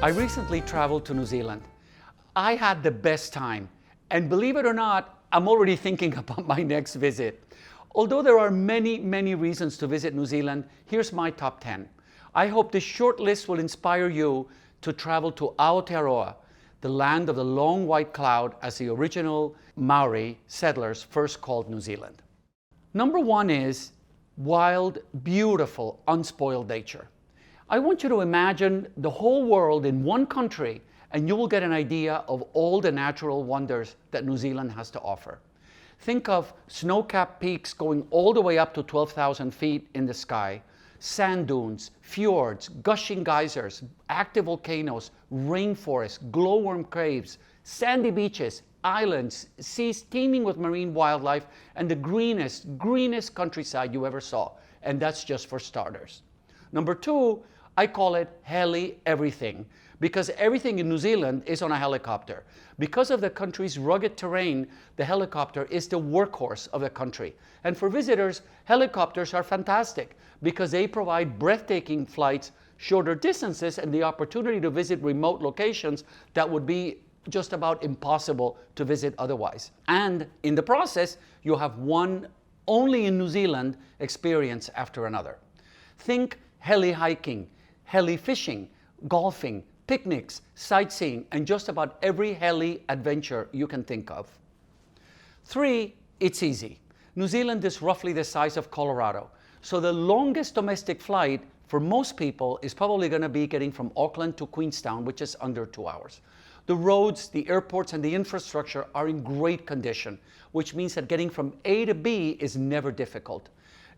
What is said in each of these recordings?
I recently traveled to New Zealand. I had the best time, and believe it or not, I'm already thinking about my next visit. Although there are many reasons to visit New Zealand, here's my top 10. I hope this short list will inspire you to travel to Aotearoa, the land of the long white cloud, as the original Maori settlers first called New Zealand. Number 1 is wild, beautiful, unspoiled nature. I want you to imagine the whole world in one country, and you will get an idea of all the natural wonders that New Zealand has to offer. Think of snow-capped peaks going all the way up to 12,000 feet in the sky, sand dunes, fjords, gushing geysers, active volcanoes, rainforests, glowworm caves, sandy beaches, islands, seas teeming with marine wildlife, and the greenest countryside you ever saw. And that's just for starters. Number 2, I call it Heli everything, because everything in New Zealand is on a helicopter. Because of the country's rugged terrain, the helicopter is the workhorse of the country. And for visitors, helicopters are fantastic because they provide breathtaking flights, shorter distances, and the opportunity to visit remote locations that would be just about impossible to visit otherwise. And in the process, you have one only in New Zealand experience after another. Think heli hiking, heli fishing, golfing, picnics, sightseeing, and just about every heli adventure you can think of. 3, it's easy. New Zealand is roughly the size of Colorado, so the longest domestic flight for most people is probably going to be getting from Auckland to Queenstown, which is under 2 hours. The roads, the airports, and the infrastructure are in great condition, which means that getting from A to B is never difficult.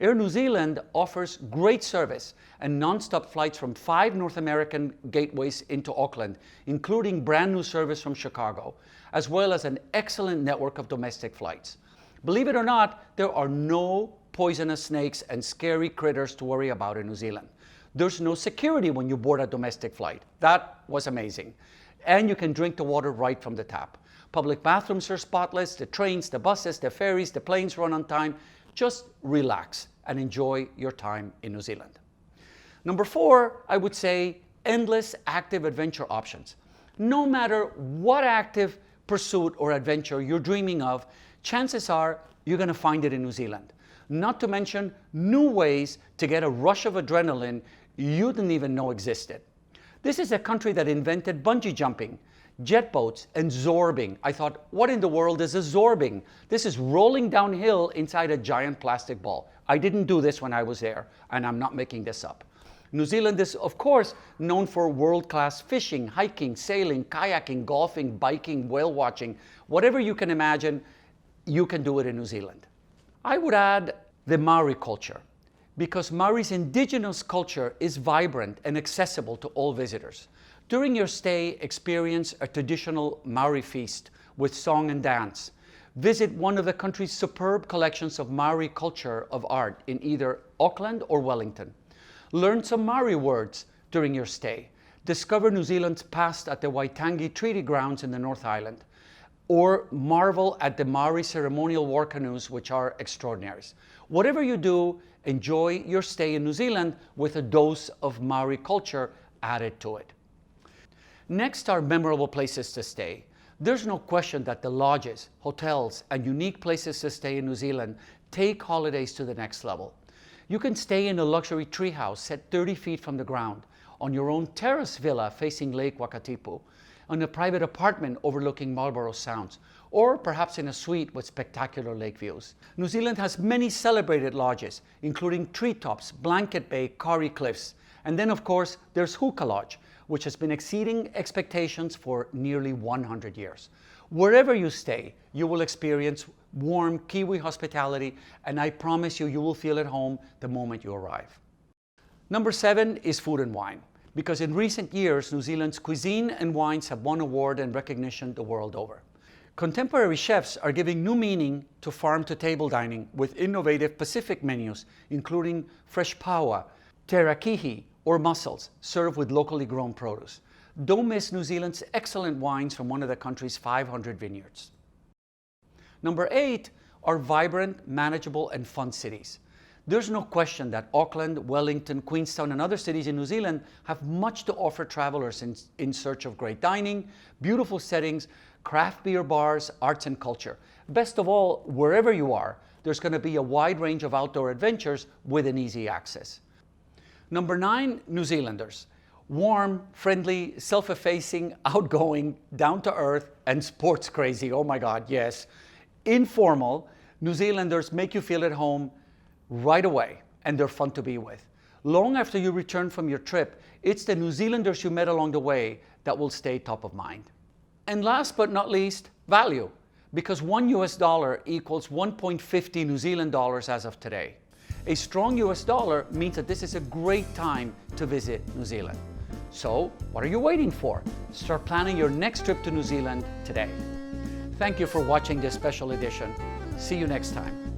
Air New Zealand offers great service and non-stop flights from 5 North American gateways into Auckland, including brand new service from Chicago, as well as an excellent network of domestic flights. Believe it or not, there are no poisonous snakes and scary critters to worry about in New Zealand. There's no security when you board a domestic flight. That was amazing. And you can drink the water right from the tap. Public bathrooms are spotless, the trains, the buses, the ferries, the planes run on time. Just relax and enjoy your time in New Zealand. Number 4, I would say endless active adventure options. No matter what active pursuit or adventure you're dreaming of, chances are you're going to find it in New Zealand. Not to mention new ways to get a rush of adrenaline you didn't even know existed. This is a country that invented bungee jumping, jet boats, and zorbing. I thought, what in the world is a zorbing? This is rolling downhill inside a giant plastic ball. I didn't do this when I was there, and I'm not making this up. New Zealand is, of course, known for world-class fishing, hiking, sailing, kayaking, golfing, biking, whale watching. Whatever you can imagine, you can do it in New Zealand. I would add the Maori culture, because Maori's indigenous culture is vibrant and accessible to all visitors. During your stay, experience a traditional Maori feast with song and dance. Visit one of the country's superb collections of Maori culture of art in either Auckland or Wellington. Learn some Maori words during your stay. Discover New Zealand's past at the Waitangi Treaty Grounds in the North Island. Or marvel at the Maori ceremonial war canoes, which are extraordinaries. Whatever you do, enjoy your stay in New Zealand with a dose of Maori culture added to it. Next are memorable places to stay. There's no question that the lodges, hotels, and unique places to stay in New Zealand take holidays to the next level. You can stay in a luxury treehouse set 30 feet from the ground, on your own terrace villa facing Lake Wakatipu, on a private apartment overlooking Marlborough Sounds, or perhaps in a suite with spectacular lake views. New Zealand has many celebrated lodges, including Treetops, Blanket Bay, Kauri Cliffs, and then of course there's Huka Lodge, which has been exceeding expectations for nearly 100 years. Wherever you stay, you will experience warm Kiwi hospitality, and I promise you, you will feel at home the moment you arrive. Number 7 is food and wine, because in recent years, New Zealand's cuisine and wines have won award and recognition the world over. Contemporary chefs are giving new meaning to farm-to-table dining with innovative Pacific menus, including fresh paua, terakihi, or mussels, served with locally grown produce. Don't miss New Zealand's excellent wines from one of the country's 500 vineyards. Number 8 are vibrant, manageable, and fun cities. There's no question that Auckland, Wellington, Queenstown, and other cities in New Zealand have much to offer travelers in search of great dining, beautiful settings, craft beer bars, arts and culture. Best of all, wherever you are, there's going to be a wide range of outdoor adventures within easy access. Number 9, New Zealanders. Warm, friendly, self-effacing, outgoing, down-to-earth, and sports crazy. Oh my God, yes. Informal, New Zealanders make you feel at home right away, and they're fun to be with. Long after you return from your trip, it's the New Zealanders you met along the way that will stay top of mind. And last but not least, value, because $1 equals 1.50 New Zealand dollars as of today. A strong US dollar means that this is a great time to visit New Zealand. So, what are you waiting for? Start planning your next trip to New Zealand today. Thank you for watching this special edition. See you next time.